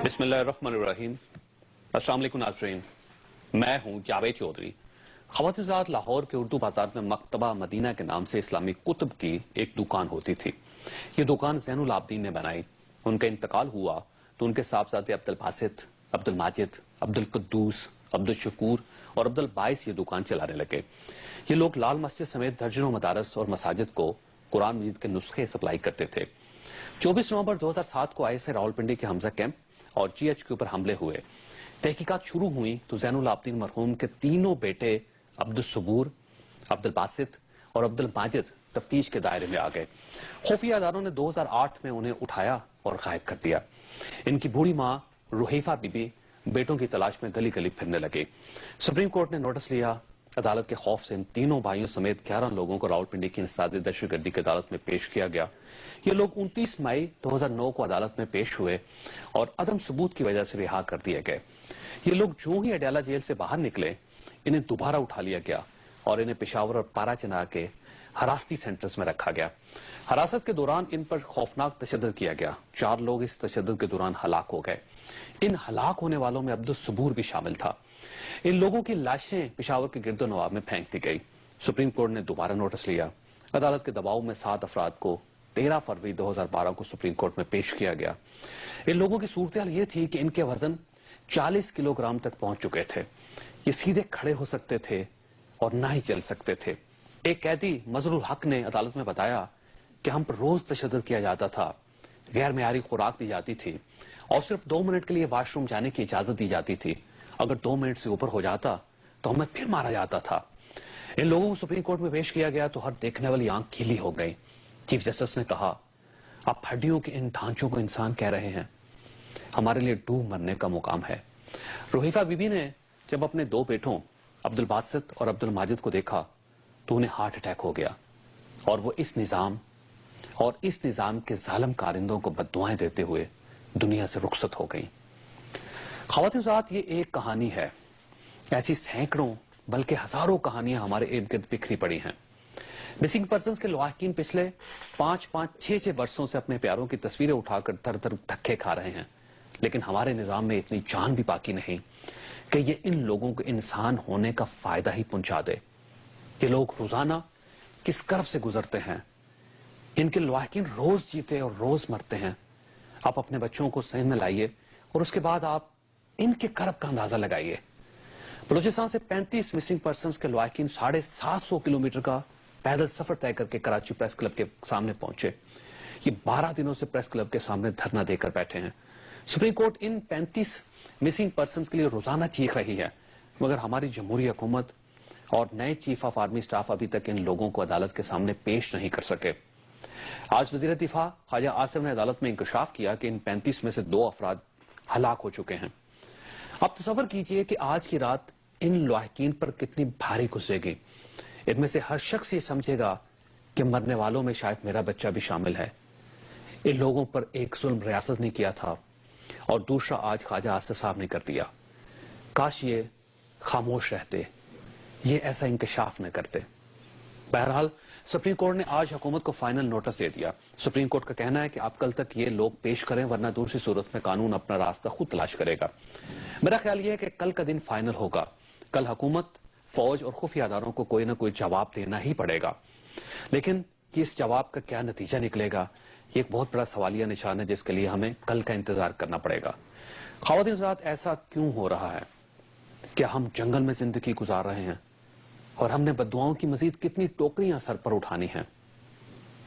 بسم اللہ الرحمن الرحیم. السلام علیکم ناظرین، میں ہوں جاوید چودھری. خواتین حضرات، لاہور کے اردو بازار میں مکتبہ مدینہ کے نام سے اسلامی کتب کی ایک دکان ہوتی تھی. یہ دکان زین العابدین نے بنائی. ان کا انتقال ہوا تو ان کے صاحبزادے عبد الباسط، عبد الماجد، عبد القدوس، عبد الشکور اور عبد الباعث یہ دکان چلانے لگے. یہ لوگ لال مسجد سمیت درجنوں مدارس اور مساجد کو قرآن مجید کے نسخے سپلائی کرتے تھے. 24 نومبر 2007 کو ISI راولپنڈی کے حمزہ کیمپ اور GHQ پر حملے ہوئے. تحقیقات شروع ہوئی تو زین العابدین مرحوم کے تینوں بیٹے عبد الصبور، عبد الباسط اور عبد الماجد تفتیش کے دائرے میں آ گئے. خفیہ اداروں نے 2008 میں انہیں اٹھایا اور غائب کر دیا. ان کی بوڑھی ماں رحیفہ بی بی بیٹوں کی تلاش میں گلی گلی پھرنے لگی. سپریم کورٹ نے نوٹس لیا. عدالت کے خوف سے ان تینوں بھائیوں سمیت 11 لوگوں کو راولپنڈی کی انسداد دہشت گردی کی عدالت میں پیش کیا گیا. یہ لوگ 29 مئی 2009 کو عدالت میں پیش ہوئے اور عدم ثبوت کی وجہ سے رہا کر دیے گئے. یہ لوگ جو ہی اڈیالہ جیل سے باہر نکلے، انہیں دوبارہ اٹھا لیا گیا اور انہیں پشاور اور پارا چنا کے حراستی سینٹرز میں رکھا گیا. حراست کے دوران ان پر خوفناک تشدد کیا گیا. 4 لوگ اس تشدد کے دوران ہلاک ہو گئے. ان ہلاک ہونے والوں میں عبد الصبور بھی شامل تھا. ان لوگوں کی لاشیں پشاور کے گرد و نواح میں پھینک دی گئی. سپریم کورٹ نے دوبارہ نوٹس لیا. عدالت کے دباؤ میں 7 افراد کو 13 فروری 2012 کو سپریم کورٹ میں پیش کیا گیا. ان لوگوں کی صورتحال یہ تھی کہ ان کے وزن 40 کلو گرام تک پہنچ چکے تھے. یہ سیدھے کھڑے ہو سکتے تھے اور نہ ہی چل سکتے تھے. ایک قیدی مظہر الحق نے عدالت میں بتایا کہ ہم پر روز تشدد کیا جاتا تھا، غیر معیاری خوراک دی جاتی تھی اور صرف 2 منٹ کے لیے واش روم جانے کی اجازت دی جاتی تھی. اگر 2 منٹ سے اوپر ہو جاتا تو ہمیں پھر مارا جاتا تھا. ان لوگوں کو سپریم کورٹ میں پیش کیا گیا تو ہر دیکھنے والی آنکھ کھلی ہو گئی. چیف جسٹس نے کہا، آپ ہڈیوں کے ان ڈھانچوں کو انسان کہہ رہے ہیں، ہمارے لیے ڈوب مرنے کا مقام ہے. رحیفہ بی بی نے جب اپنے 2 بیٹوں عبد الباسط اور عبد الماجد کو دیکھا تو انہیں ہارٹ اٹیک ہو گیا اور وہ اس نظام کے ظالم کارندوں کو بددعائیں دیتے ہوئے دنیا سے رخصت ہو گئیں. خواتین حضرات، یہ ایک کہانی ہے. ایسی سینکڑوں بلکہ ہزاروں کہانیاں ہمارے ارد گرد بکھری پڑی ہیں. مسنگ پرسنز کے لواحقین پچھلے 5-6 برسوں سے اپنے پیاروں کی تصویریں اٹھا کر در در دھکے کھا رہے ہیں، لیکن ہمارے نظام میں اتنی جان بھی باقی نہیں کہ یہ ان لوگوں کو انسان ہونے کا فائدہ ہی پہنچا دے. یہ لوگ روزانہ کس کرب سے گزرتے ہیں. ان کے لواحقین روز جیتے اور روز مرتے ہیں. آپ اپنے بچوں کو ذہن میں لائیے اور اس کے بعد آپ ان کے کرب کا اندازہ لگائیے. بلوچستان سے 35 مسنگ پرسنز کے لواحقین 750 کلومیٹر کا پیدل سفر طے کر کے کراچی پریس کلب کے سامنے پہنچے. یہ 12 دنوں سے پریس کلب کے سامنے دھرنا دے کر بیٹھے ہیں. سپریم کورٹ ان 35 مسنگ پرسنز کے لیے روزانہ چیخ رہی ہے، مگر ہماری جمہوری حکومت اور نئے چیف آف آرمی سٹاف ابھی تک ان لوگوں کو عدالت کے سامنے پیش نہیں کر سکے. آج وزیر دفاع خواجہ آصف نے عدالت میں انکشاف کیا کہ ان 35 میں سے 2 افراد ہلاک ہو چکے ہیں. اب تصور کیجئے کہ آج کی رات ان لواحقین پر کتنی بھاری گزرے گی. ان میں سے ہر شخص یہ سمجھے گا کہ مرنے والوں میں شاید میرا بچہ بھی شامل ہے. ان لوگوں پر ایک ظلم ریاست نے کیا تھا اور دوسرا آج خواجہ آصف صاحب نے کر دیا. کاش یہ خاموش رہتے، یہ ایسا انکشاف نہ کرتے. بہرحال سپریم کورٹ نے آج حکومت کو فائنل نوٹس دے دیا. سپریم کورٹ کا کہنا ہے کہ آپ کل تک یہ لوگ پیش کریں، ورنہ دوسری صورت میں قانون اپنا راستہ خود تلاش کرے گا. میرا خیال یہ ہے کہ کل کا دن فائنل ہوگا. کل حکومت، فوج اور خفیہ اداروں کو کوئی نہ کوئی جواب دینا ہی پڑے گا، لیکن اس جواب کا کیا نتیجہ نکلے گا یہ ایک بہت بڑا سوالیہ نشان ہے جس کے لیے ہمیں کل کا انتظار کرنا پڑے گا. خواتین حضرات، ایسا کیوں ہو رہا ہے؟ کیا ہم جنگل میں زندگی گزار رہے ہیں اور ہم نے بددعاؤں کی مزید کتنی ٹوکریاں سر پر اٹھانی ہیں؟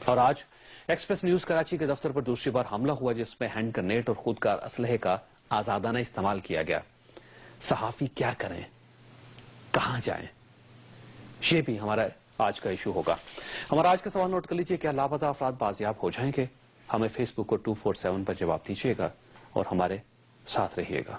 اور آج ایکسپریس نیوز کراچی کے دفتر پر دوسری بار حملہ ہوا جس میں ہینڈ گرنیڈ اور خودکار اسلحے کا آزادانہ استعمال کیا گیا. صحافی کیا کریں، کہاں جائیں؟ یہ بھی ہمارا آج کا ایشو ہوگا. ہمارا آج کا سوال نوٹ کر لیجئے، کیا لاپتہ افراد بازیاب ہو جائیں گے؟ ہمیں فیس بک کو 247 پر جواب دیجیے گا اور ہمارے ساتھ رہیے گا.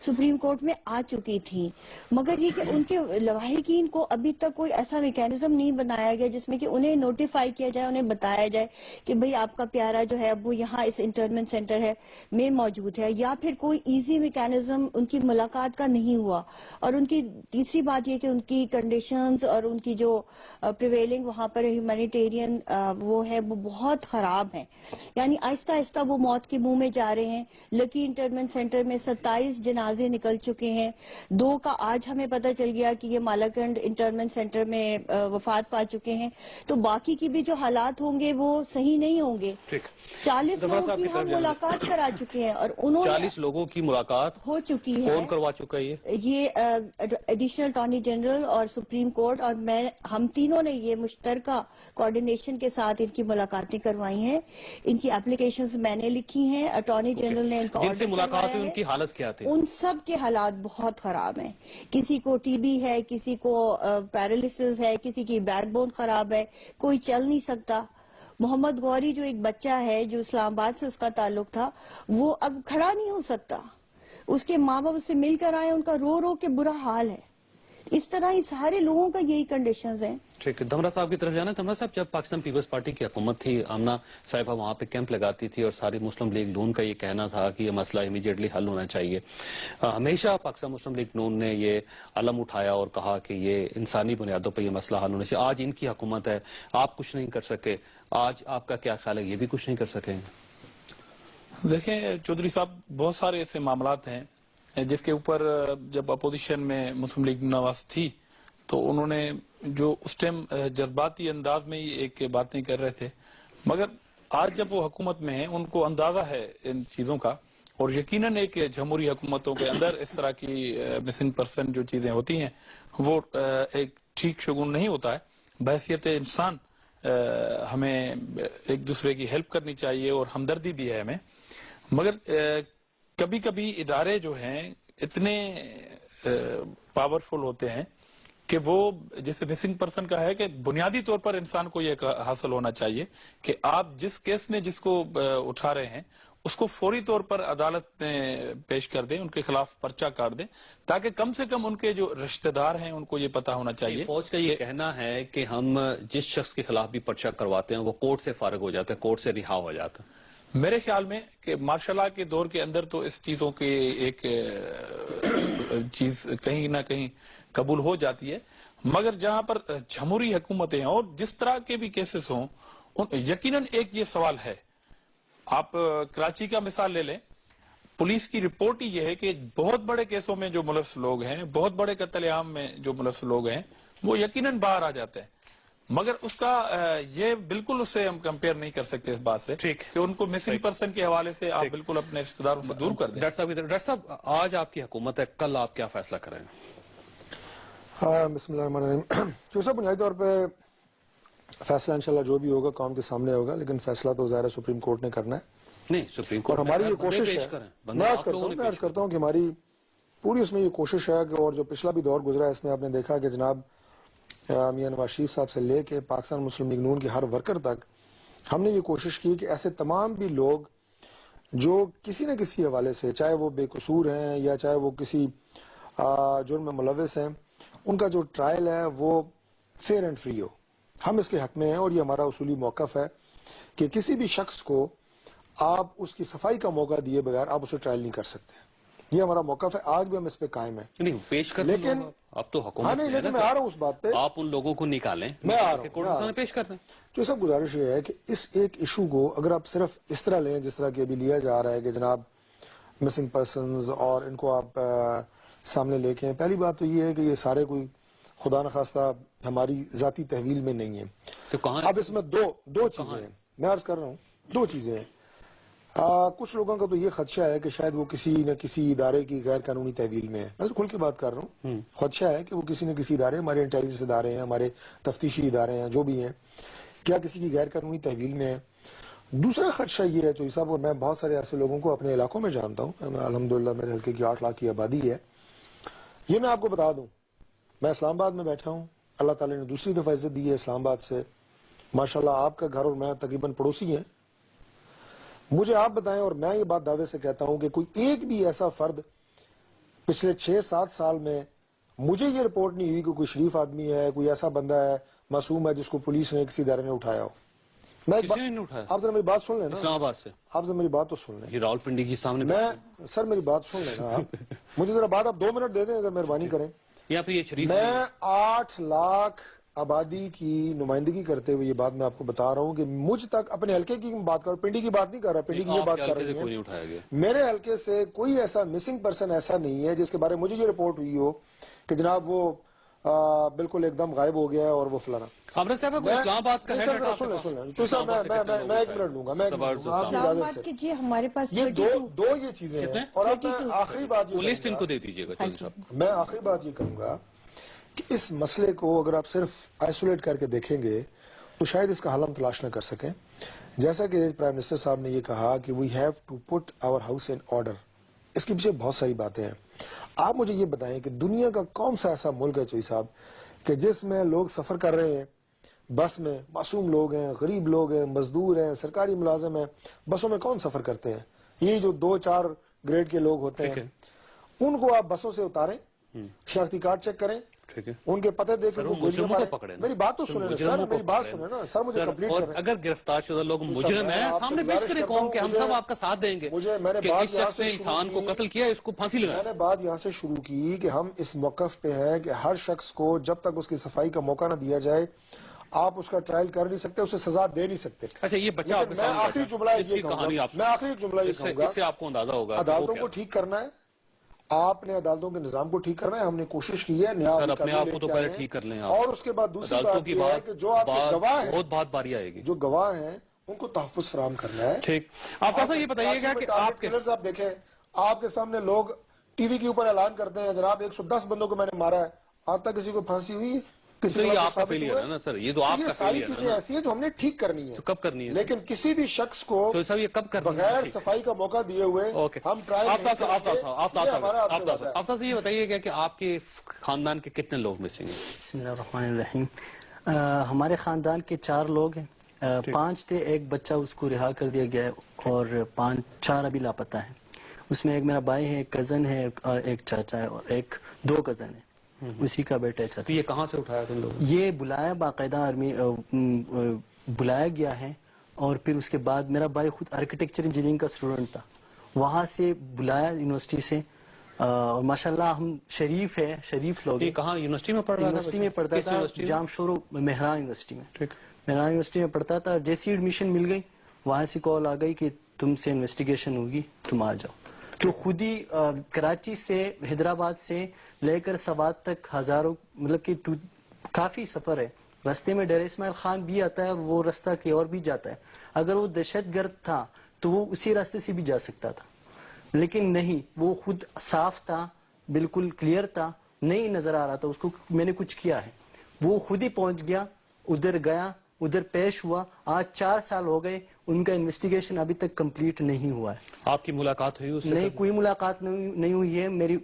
سپریم کورٹ میں آ چکی تھی، مگر یہ کہ ان کے لواحقین کو ابھی تک کوئی ایسا میکینزم نہیں بنایا گیا جس میں کہ انہیں نوٹیفائی کیا جائے، انہیں بتایا جائے کہ بھئی آپ کا پیارا جو ہے اب وہ یہاں اس انٹرنمنٹ سینٹر ہے میں موجود ہے، یا پھر کوئی ایزی میکینزم ان کی ملاقات کا نہیں ہوا۔ اور ان کی تیسری بات یہ کہ ان کی کنڈیشنز اور ان کی جو پریویلنگ وہاں پر ہیومینیٹیرین وہ ہے وہ بہت خراب ہیں، یعنی آہستہ آہستہ وہ موت کے منہ میں جا رہے ہیں۔ لکی انٹرنمنٹ سینٹر میں 27 جنازے نکل چکے ہیں، 2 کا آج ہمیں پتہ چل گیا کہ یہ مالاکنڈ انٹرنمنٹ سینٹر میں وفات پا چکے ہیں، تو باقی کی بھی جو حالات ہوں گے وہ صحیح نہیں ہوں گے۔ 40 لوگوں کی ہم ملاقات کرا چکے ہیں اور انہوں نے 40 لوگوں کی ملاقات ہو چکی ہے۔ کون کروا چکا ہے یہ ایڈیشنل اٹارنی جنرل اور سپریم کورٹ اور ہم تینوں نے یہ مشترکہ کوارڈینیشن کے ساتھ ان کی ملاقاتیں کروائی ہیں، ان کی اپلیکیشنز میں نے لکھی ہیں، اٹارنی جنرل نے ان کا جن سے آرڈر ملاقات کروایا ہوئی ان ہے۔ کی حالت کیا تھی؟ ان سب کے حالات بہت خراب ہیں، کسی کو ٹی بی ہے، کسی کو پیرالیسس ہے، کسی کی بیک بون خراب ہے، کوئی چل نہیں سکتا۔ محمد غوری جو ایک بچہ ہے جو اسلام آباد سے اس کا تعلق تھا، وہ اب کھڑا نہیں ہو سکتا، اس کے ماں باپ اس سے مل کر آئے، ان کا رو رو کے برا حال ہے۔ اس طرح ہی سارے لوگوں کا یہی کنڈیشنز ہیں۔ ٹھیک ہے، دھمرا صاحب کی طرف جانا۔ دھمرا صاحب، جب پاکستان پیپلز پارٹی کی حکومت تھی، آمنہ صاحبہ وہاں پہ کیمپ لگاتی تھی اور ساری مسلم لیگ نون کا یہ کہنا تھا کہ یہ مسئلہ امیڈیٹلی حل ہونا چاہیے، ہمیشہ پاکستان مسلم لیگ نون نے یہ علم اٹھایا اور کہا کہ یہ انسانی بنیادوں پہ یہ مسئلہ حل ہونا چاہیے۔ آج ان کی حکومت ہے، آپ کچھ نہیں کر سکے، آج آپ کا کیا خیال ہے، یہ بھی کچھ نہیں کر سکیں؟ دیکھیں چودھری صاحب، بہت سارے ایسے معاملات ہیں جس کے اوپر جب اپوزیشن میں مسلم لیگ نواز تھی تو انہوں نے جو اس ٹائم جذباتی انداز میں ہی ایک باتیں کر رہے تھے، مگر آج جب وہ حکومت میں ہیں ان کو اندازہ ہے ان چیزوں کا، اور یقیناً ایک جمہوری حکومتوں کے اندر اس طرح کی مسنگ پرسن جو چیزیں ہوتی ہیں وہ ایک ٹھیک شگون نہیں ہوتا ہے۔ بحیثیت انسان ہمیں ایک دوسرے کی ہیلپ کرنی چاہیے اور ہمدردی بھی ہے ہمیں، مگر کبھی کبھی ادارے جو ہیں اتنے پاورفل ہوتے ہیں کہ وہ جیسے مسنگ پرسن کا ہے کہ بنیادی طور پر انسان کو یہ حاصل ہونا چاہیے کہ آپ جس کیس میں جس کو اٹھا رہے ہیں اس کو فوری طور پر عدالت میں پیش کر دیں، ان کے خلاف پرچہ کاٹ دیں، تاکہ کم سے کم ان کے جو رشتہ دار ہیں ان کو یہ پتا ہونا چاہیے۔ فوج کا یہ کہنا ہے کہ ہم جس شخص کے خلاف بھی پرچہ کرواتے ہیں وہ کورٹ سے فارغ ہو جاتا ہے، کورٹ سے رہا ہو جاتا ہے۔ میرے خیال میں کہ مارشل لاء کے دور کے اندر تو اس چیزوں کی ایک چیز کہیں نہ کہیں قبول ہو جاتی ہے، مگر جہاں پر جمہوری حکومتیں ہیں اور جس طرح کے بھی کیسز ہوں، یقیناً ایک یہ سوال ہے۔ آپ کراچی کا مثال لے لیں، پولیس کی رپورٹ ہی یہ ہے کہ بہت بڑے کیسوں میں جو ملوث لوگ ہیں، بہت بڑے قتل عام میں جو ملوث لوگ ہیں وہ یقیناً باہر آ جاتے ہیں، مگر اس کا یہ بالکل اس سے ہم کمپیئر نہیں کر سکتے اس بات سے کہ ان کو مسنگ پرسن کے حوالے سے آپ بالکل اپنے رشتہ داروں سے دور کر دیں۔ ڈاکٹر صاحب، آج آپ کی حکومت ہے، کل آپ کیا فیصلہ کریں گے؟ بسم اللہ الرحمن الرحیم۔ جو سب بنیادی طور پہ فیصلہ انشاءاللہ جو بھی ہوگا قوم کے سامنے ہوگا، لیکن فیصلہ تو ظاہر سپریم کورٹ نے کرنا ہے۔ نہیں، سپریم اور کورٹ ہماری یہ کوشش ہے، میں عرض کرتا ہوں کہ ہماری پوری اس میں یہ کوشش ہے کہ، اور جو پچھلا بھی دور گزرا ہے اس میں آپ نے دیکھا کہ جناب میاں نواز شریف صاحب سے لے کے پاکستان مسلم لیگ نون کے ہر ورکر تک ہم نے یہ کوشش کی کہ ایسے تمام بھی لوگ جو کسی نہ کسی حوالے سے، چاہے وہ بے قصور ہیں یا چاہے وہ کسی جرم میں ملوث ہیں، ان کا جو ٹرائل ہے وہ فیئر اینڈ فری ہو۔ ہم اس کے حق میں ہیں اور یہ ہمارا اصولی موقف ہے کہ کسی بھی شخص کو آپ اس کی صفائی کا موقع دیے بغیر آپ اسے ٹرائل نہیں کر سکتے، یہ ہمارا موقف ہے، آج بھی ہم اس پہ قائم ہیں۔ نہیں، پیش کر لیکن آپ تو حکومت نہیں، لیکن میں آ رہا ہوں اس بات پہ، آپ ان لوگوں کو نکالیں، میں آ رہا ہوں، پیش کر دیں۔ جو سب گزارش یہ ہے کہ اس ایک ایشو کو اگر آپ صرف اس طرح لیں جس طرح کہ ابھی لیا جا رہا ہے کہ جناب مسنگ پرسنز اور ان کو آپ سامنے لے کے، پہلی بات تو یہ ہے کہ یہ سارے کوئی خدا نخواستہ ہماری ذاتی تحویل میں نہیں ہے۔ تو کہاں اب اس میں دو چیزیں ہیں، میں عرض کر رہا ہوں، 2 چیزیں ہیں۔ کچھ لوگوں کا تو یہ خدشہ ہے کہ شاید وہ کسی نہ کسی ادارے کی غیر قانونی تحویل میں ہے، میں کھل کے بات کر رہا ہوں، خدشہ ہے کہ وہ کسی نہ کسی ادارے، ہمارے انٹیلیجنس ادارے ہیں، ہمارے تفتیشی ادارے ہیں، جو بھی ہیں، کیا کسی کی غیر قانونی تحویل میں ہے۔ دوسرا خدشہ یہ ہے چوہی صاحب، اور میں بہت سارے ایسے لوگوں کو اپنے علاقوں میں جانتا ہوں، الحمدللہ میرے حلقے کی 8 لاکھ کی آبادی ہے، یہ میں آپ کو بتا دوں، میں اسلام آباد میں بیٹھا ہوں، اللہ تعالیٰ نے دوسری دفعہ عزت دی ہے اسلام آباد سے، ماشاءاللہ آپ کا گھر اور میں تقریباً پڑوسی ہیں، مجھے آپ بتائیں، اور میں یہ بات دعوے سے کہتا ہوں کہ کوئی ایک بھی ایسا فرد پچھلے 6-7 سال میں مجھے یہ رپورٹ نہیں ہوئی کہ کوئی شریف آدمی ہے، کوئی ایسا بندہ ہے معصوم ہے جس کو پولیس نے کسی ادارے نے اٹھایا ہو. میں کسی نے نہیں اٹھایا. آپ ذرا میری بات سن لیں نا. اسلام آباد سے آپ ذرا میری بات تو سن لیں. یہ راولپنڈی کی سامنے میں سر میری بات سن لیں نا آپ. مجھے ذرا بات آپ 2 منٹ دے دیں اگر مہربانی کریں. یا پھر یہ شریف میں 8 لاکھ آبادی کی نمائندگی کرتے ہوئے یہ بات میں آپ کو بتا رہا ہوں کہ مجھ تک اپنے حلقے کی بات کر رہا ہوں، پنڈی کی بات نہیں کر رہا، پنڈی کی یہ بات کر رہی کوئی نہیں اٹھایا گیا. میرے حلقے سے کوئی ایسا مسنگ پرسن ایسا نہیں ہے جس کے بارے میں مجھے یہ رپورٹ ہوئی ہو کہ جناب وہ بالکل ایک دم غائب ہو گیا ہے اور وہ فلانا. امرت صاحب کو اسلام آباد کا ہے. سن لیں میں 1 منٹ لوں گا. اسلام آباد کے جی ہمارے پاس یہ دو یہ چیزیں ہیں. اور اب میں آخری بات یہ لسٹ ان کو دے دیجیے گا چودھری صاحب. میں آخری بات یہ کروں گا کہ اس مسئلے کو اگر آپ صرف آئسولیٹ کر کے دیکھیں گے تو شاید اس کا حل ہم تلاش نہ کر سکیں. جیسا کہ پرائم منسٹر صاحب نے یہ کہا کہ we have to put our house in order. اس کے پیچھے بہت ساری باتیں ہیں. آپ مجھے یہ بتائیں کہ دنیا کا کون سا ایسا ملک ہے چوئی صاحب کہ جس میں لوگ سفر کر رہے ہیں بس میں، معصوم لوگ ہیں، غریب لوگ ہیں، مزدور ہیں، سرکاری ملازم ہیں، بسوں میں کون سفر کرتے ہیں؟ یہ جو 2-4 گریڈ کے لوگ ہوتے ہیں ان کو آپ بسوں سے اتاریں، شناختی کارڈ چیک کریں، ان کے پتے دیکھ کر میری بات تو سنیں نا سر. میری بات سنیں نا سر. مجھے کمپلیٹ کریں. اگر گرفتار شدہ لوگ مجرم ہیں سامنے پیش کریں قوم کہ ہم سب آپ کا ساتھ دیں گے کہ اس شخص نے انسان کو قتل کیا، اس کو پھانسی لگائی. میں نے بات یہاں سے شروع کی کہ ہم اس موقف پہ ہیں کہ ہر شخص کو جب تک اس کی صفائی کا موقع نہ دیا جائے آپ اس کا ٹرائل کر نہیں سکتے، اسے سزا دے نہیں سکتے. اچھا یہ بچہ آپ کے سامنے آخری جملہ یہ کہوں گا، میں آخری جملہ یہ کہوں گا، اس سے آپ کو اندازہ ہوگا عدالتوں کو ٹھیک کرنا ہے. آپ نے عدالتوں کے نظام کو ٹھیک کرنا ہے. ہم نے کوشش کی ہے سر اپنے آپ کو تو پہلے ٹھیک کر لیں اور اس کے بعد دوسری بات یہ ہے کہ جو آپ کے گواہ ہیں، بہت بات باری آئے گی، جو گواہ ہیں ان کو تحفظ فراہم کرنا ہے. ٹھیک. آپ صاحب یہ بتائیے گا کہ آپ کے آپ دیکھیں آپ کے سامنے لوگ ٹی وی کے اوپر اعلان کرتے ہیں جناب 110 بندوں کو میں نے مارا ہے. آج تک کسی کو پھانسی ہوئی ہے؟ یہ آپ کا فیلئر ہے نا سر. یہ تو آپ کا ساری چیزیں ایسی ہیں جو ہم نے ٹھیک کرنی ہے. کب کرنی ہے؟ لیکن کسی بھی شخص کو یہ کب کرنی ہے بغیر صفائی کا موقع دیے ہوئے ہم ٹرائل آفتاب سے یہ بتائیے گا کہ آپ کے خاندان کے کتنے لوگ مسنگ ہیں؟ بسم اللہ الرحمن الرحیم. ہمارے خاندان کے 4 لوگ ہیں. 5 تھے، ایک بچہ اس کو رہا کر دیا گیا ہے اور 4 ابھی لاپتہ ہیں. اس میں ایک میرا بھائی ہے، ایک کزن ہے اور ایک چاچا ہے اور 2 کزن ہے. اسی کا بیٹا ہے. تو یہ کہاں سے اٹھایا تم لوگ؟ یہ بلایا باقاعدہ آرمی بلایا گیا ہے اور پھر اس کے بعد میرا بھائی خود آرکیٹیکچر انجینئرنگ کا اسٹوڈنٹ تھا، وہاں سے بلایا یونیورسٹی سے. اور ماشاءاللہ ہم شریف لوگ. کہاں یونیورسٹی میں پڑھ رہا تھا؟ یونیورسٹی میں پڑھتا تھا، جام شورو مہران یونیورسٹی میں. مہران یونیورسٹی میں پڑھتا تھا. جیسی ایڈمیشن مل گئی وہاں سے کال آ گئی کہ تم سے انویسٹیگیشن ہوگی، تم آ جاؤ. تو خود ہی کراچی سے، حیدرآباد سے لے کر سوات تک ہزاروں، مطلب کہ کافی سفر ہے. رستے میں ڈیر اسماعیل خان بھی آتا ہے اور وہ رستہ کی اور بھی جاتا ہے. اگر وہ دہشت گرد تھا تو وہ اسی راستے سے بھی جا سکتا تھا، لیکن نہیں، وہ خود صاف تھا، بالکل کلیئر تھا، نہیں نظر آ رہا تھا اس کو میں نے کچھ کیا ہے. وہ خود ہی پہنچ گیا، ادھر گیا، ادھر پیش ہوا. آج 4 سال ہو گئے، ان کا انویسٹیگیشن ابھی تک کمپلیٹ نہیں ہوا ہے. آپ کی ملاقات ہوئی اس سے؟ نہیں، کوئی ملاقات نہیں ہوئی ہے. میری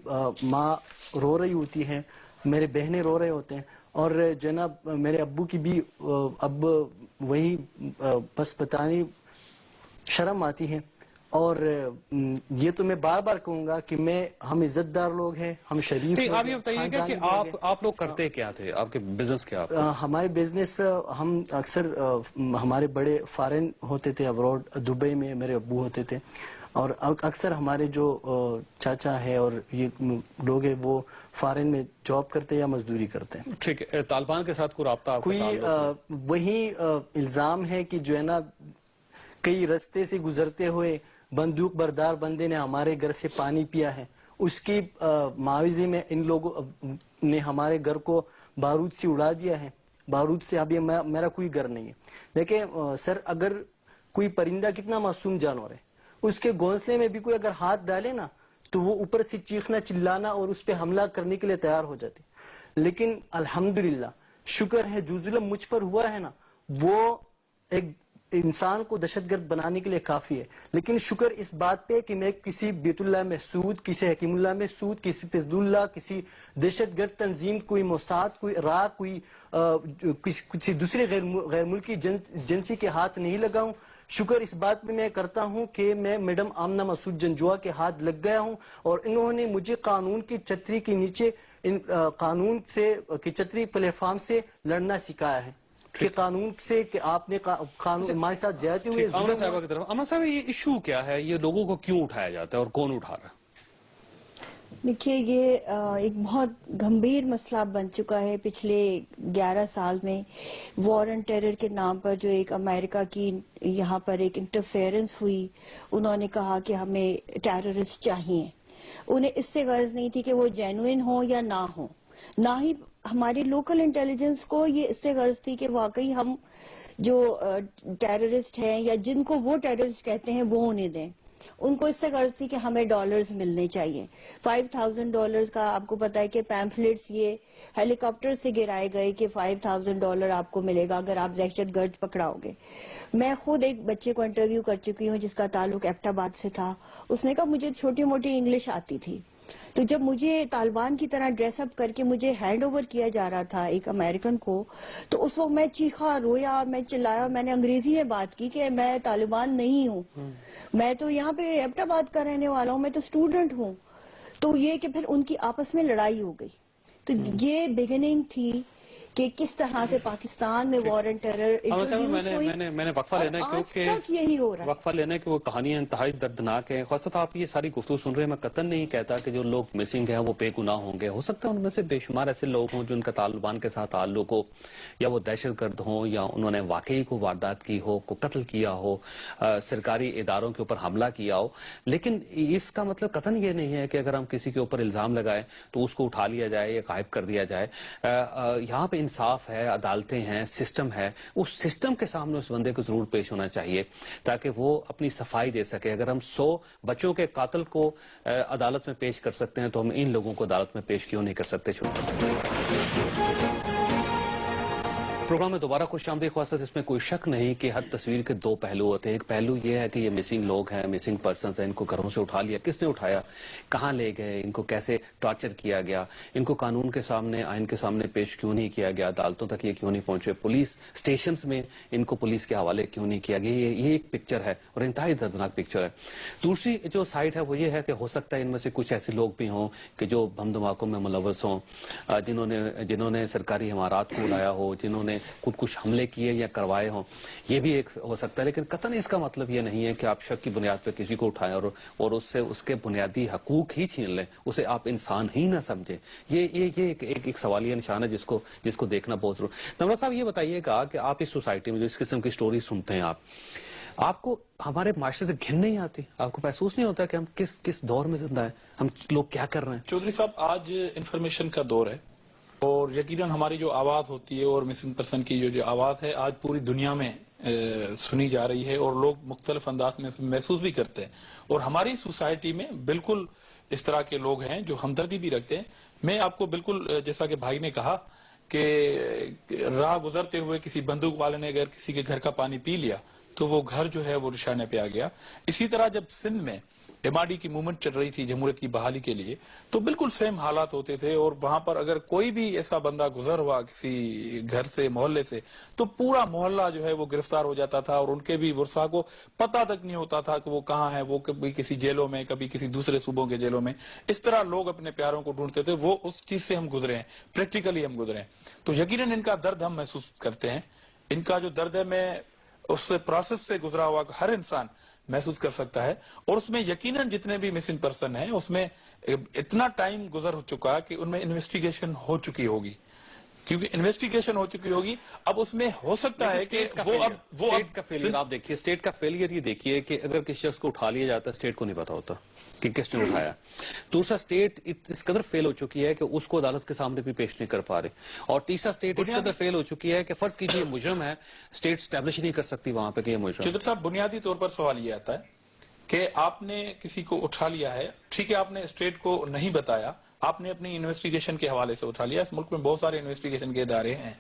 ماں رو رہی ہوتی ہے، میرے بہنیں رو رہے ہوتے ہیں اور جناب میرے ابو کی بھی اب وہی بس بتانے شرم آتی ہے. اور یہ تو میں بار بار کہوں گا کہ ہم عزت دار لوگ ہیں، ہم شریف. آپ یہ بتائیے گا کہ آپ لوگ کرتے کیا تھے؟ آپ کے بزنس کیا؟ ہمارے بزنس، ہم اکثر ہمارے بڑے فارن ہوتے تھے، ابروڈ دبئی میں میرے ابو ہوتے تھے، اور اکثر ہمارے جو چاچا ہے اور یہ لوگ ہیں وہ فارن میں جاب کرتے یا مزدوری کرتے ہیں. ٹھیک ہے. طالبان کے ساتھ کوئی رابطہ؟ کوئی وہی الزام ہے کہ جو ہے نا کئی رستے سے گزرتے ہوئے بندوق بردار بندے نے ہمارے گھر سے پانی پیا ہے، اس کی معاوضے میں ان لوگوں نے ہمارے گھر کو بارود سے اڑا دیا ہے. بارود سے ابھی میرا کوئی گھر نہیں ہے. دیکھیں سر، اگر کوئی پرندہ کتنا معصوم جانور ہے، اس کے گھونسلے میں بھی کوئی اگر ہاتھ ڈالے نا تو وہ اوپر سے چیخنا چلانا اور اس پہ حملہ کرنے کے لیے تیار ہو جاتے. لیکن الحمدللہ شکر ہے جو ظلم مجھ پر ہوا ہے نا وہ ایک انسان کو دہشت گرد بنانے کے لیے کافی ہے. لیکن شکر اس بات پہ کہ میں کسی بیت اللہ محسود، کسی حکیم اللہ محسود، کسی فضل اللہ، کسی دہشت گرد تنظیم، کوئی موساد، کوئی عراق، کوئی کسی دوسرے غیر ملکی جنسی کے ہاتھ نہیں لگاؤں. شکر اس بات میں کرتا ہوں کہ میں میڈم آمنہ مسعود جنجوعہ کے ہاتھ لگ گیا ہوں اور انہوں نے مجھے قانون کی چھتری کے نیچے قانون سے کی چھتری پلیٹ فارم سے لڑنا سکھایا ہے کہ قانون سے کہ آپ نے قانون ہمارے ساتھ زیادتی ہوئی. امن صاحبہ کی طرف. امن صاحب یہ ایشو کیا ہے, یہ لوگوں کو کیوں اٹھایا جاتا ہے اور کون اٹھا رہا ہے؟ دیکھیے یہ ایک بہت گھمبیر مسئلہ بن چکا ہے پچھلے 11 سال میں. وار اینڈ ٹیرر کے نام پر جو ایک امریکہ کی یہاں پر ایک انٹرفیئرنس ہوئی, انہوں نے کہا کہ ہمیں ٹیررسٹ چاہیے. انہیں اس سے غرض نہیں تھی کہ وہ جینوئن ہوں یا نہ ہوں, نہ ہی ہماری لوکل انٹیلیجنس کو یہ اس سے غرض تھی کہ واقعی ہم جو ٹیررسٹ ہیں یا جن کو وہ ٹیررسٹ کہتے ہیں وہ انہیں دیں. ان کو اس سے غرض تھی کہ ہمیں ڈالرز ملنے چاہیے. $5,000 کا آپ کو پتا ہے کہ پیمفلیٹس یہ ہیلی کاپٹر سے گرائے گئے کہ $5,000 آپ کو ملے گا اگر آپ دہشت گرد پکڑاؤ گے. میں خود ایک بچے کو انٹرویو کر چکی ہوں جس کا تعلق ایبٹ آباد سے تھا. اس نے کہا مجھے چھوٹی موٹی انگلش آتی تھی, تو جب مجھے طالبان کی طرح ڈریس اپ کر کے مجھے ہینڈ اوور کیا جا رہا تھا ایک امریکن کو, تو اس وقت میں چیخا, رویا, میں چلایا, میں نے انگریزی میں بات کی کہ میں طالبان نہیں ہوں, میں تو یہاں پہ ایبٹ آباد کا رہنے والا ہوں, میں تو اسٹوڈنٹ ہوں. تو یہ کہ پھر ان کی آپس میں لڑائی ہو گئی. تو یہ بگننگ تھی کہ کس طرح سے پاکستان میں وار اینڈ ٹیرر انٹروڈیوس ہوئی. میں نے وقفہ لینا ہے آج تک یہی ہو رہا ہے. وقفہ لینا ہے کہ وہ کہانیاں انتہائی دردناک ہیں. خاصت آپ یہ ساری گفتگو سن رہے ہیں, میں قطعاً نہیں کہتا کہ جو لوگ مسنگ ہیں وہ بے گناہ ہوں گے. ہو سکتا ہے ان میں سے بے شمار ایسے لوگ ہوں جن کا طالبان کے ساتھ تعلق ہو, یا وہ دہشت گرد ہوں, یا انہوں نے واقعی کو واردات کی ہو, کو قتل کیا ہو, سرکاری اداروں کے اوپر حملہ کیا ہو. لیکن اس کا مطلب قطعاً یہ نہیں ہے کہ اگر ہم کسی کے اوپر الزام لگائیں تو اس کو اٹھا لیا جائے یا غائب کر دیا جائے. یہاں پہ انصاف ہے, عدالتیں ہیں, سسٹم ہے. اس سسٹم کے سامنے اس بندے کو ضرور پیش ہونا چاہیے تاکہ وہ اپنی صفائی دے سکے. اگر ہم 100 بچوں کے قاتل کو عدالت میں پیش کر سکتے ہیں تو ہم ان لوگوں کو عدالت میں پیش کیوں نہیں کر سکتے؟ پروگرام میں دوبارہ خوش آمدید. خواصت اس میں کوئی شک نہیں کہ ہر تصویر کے 2 پہلو ہوتے ہیں. ایک پہلو یہ ہے کہ یہ مسنگ لوگ ہیں, مسنگ پرسنز ہیں, ان کو گھروں سے اٹھا لیا, کس نے اٹھایا, کہاں لے گئے, ان کو کیسے ٹارچر کیا گیا, ان کو قانون کے سامنے, آئین کے سامنے پیش کیوں نہیں کیا گیا, عدالتوں تک یہ کیوں نہیں پہنچے, پولیس اسٹیشنز میں ان کو پولیس کے حوالے کیوں نہیں کیا گیا. یہ ایک پکچر ہے اور انتہائی دردناک پکچر ہے. دوسری جو سائڈ ہے وہ یہ ہے کہ ہو سکتا ہے ان میں سے کچھ ایسے لوگ بھی ہوں کہ جو بم دھماکوں میں ملوث ہوں, جنہوں نے سرکاری عمارات کو اڑایا ہو, جنہوں نے خود کچھ حملے کیے یا کروائے ہوں. یہ بھی ایک ہو سکتا ہے. لیکن قطعاً اس کا مطلب یہ نہیں ہے کہ آپ شک کی بنیاد پہ کسی کو اٹھائیں اور اس سے اس کے بنیادی حقوق ہی چھین لیں, اسے آپ انسان ہی نہ سمجھیں. یہ ایک سوالیہ نشان ہے جس کو دیکھنا بہت ضروری. نمرا صاحب یہ بتائیے گا کہ آپ اس سوسائٹی میں جو اس قسم کی سٹوری سنتے ہیں, آپ کو ہمارے معاشرے سے گھن نہیں آتی؟ آپ کو محسوس نہیں ہوتا کہ ہم کس دور میں زندہ ہیں, ہم لوگ کیا کر رہے ہیں؟ چودھری صاحب, آج انفارمیشن کا دور ہے اور یقیناً ہماری جو آواز ہوتی ہے اور مسنگ پرسن کی جو آواز ہے آج پوری دنیا میں سنی جا رہی ہے اور لوگ مختلف انداز میں محسوس بھی کرتے ہیں. اور ہماری سوسائٹی میں بالکل اس طرح کے لوگ ہیں جو ہمدردی بھی رکھتے ہیں. میں آپ کو بالکل جیسا کہ بھائی نے کہا کہ راہ گزرتے ہوئے کسی بندوق والے نے اگر کسی کے گھر کا پانی پی لیا تو وہ گھر جو ہے وہ نشانے پہ آ گیا. اسی طرح جب سندھ میں ایم آر ڈی کی موومنٹ چل رہی تھی جمہوریت کی بحالی کے لیے تو بالکل سیم حالات ہوتے تھے, اور وہاں پر اگر کوئی بھی ایسا بندہ گزر ہوا کسی گھر سے, محلے سے, تو پورا محلہ جو ہے وہ گرفتار ہو جاتا تھا اور ان کے بھی ورثاء کو پتہ تک نہیں ہوتا تھا کہ وہ کہاں ہے. وہ کبھی کسی جیلوں میں, کبھی کسی دوسرے صوبوں کے جیلوں میں. اس طرح لوگ اپنے پیاروں کو ڈھونڈتے تھے. وہ اس چیز سے ہم گزرے ہیں, پریکٹیکلی ہم گزرے ہیں. تو یقیناً ان کا درد ہم محسوس کرتے ہیں. ان کا جو درد ہے میں اس پروسیس سے گزرا ہوا ہر انسان محسوس کر سکتا ہے. اور اس میں یقیناً جتنے بھی مسنگ پرسن ہیں اس میں اتنا ٹائم گزر چکا کہ ان میں انویسٹیگیشن ہو چکی ہوگی, کیونکہ انویسٹیگیشن ہو چکی ہوگی. اب اس میں ہو سکتا ہے کہ اسٹیٹ کا فیلئر آپ دیکھیے, اسٹیٹ کا فیلئر یہ دیکھیے کہ اگر کسی شخص کو اٹھا لیا جاتا ہے اسٹیٹ کو نہیں پتا ہوتا کہ کس نے اٹھایا. دوسرا, اسٹیٹ اس قدر فیل ہو چکی ہے کہ اس کو عدالت کے سامنے بھی پیش نہیں کر پا رہے. اور تیسرا, اسٹیٹ اس قدر فیل ہو چکی ہے کہ فرض کیجیے مجرم ہے, اسٹیٹ اسٹیبلش نہیں کر سکتی وہاں پہ کہ یہ مجرم. چودھری صاحب, بنیادی طور پر سوال یہ آتا ہے کہ آپ نے کسی کو اٹھا لیا ہے, ٹھیک ہے, آپ نے اسٹیٹ کو نہیں بتایا, آپ نے اپنی انویسٹیگیشن کے حوالے سے اٹھا لیا. اس ملک میں بہت سارے انویسٹیگیشن کے ادارے ہیں,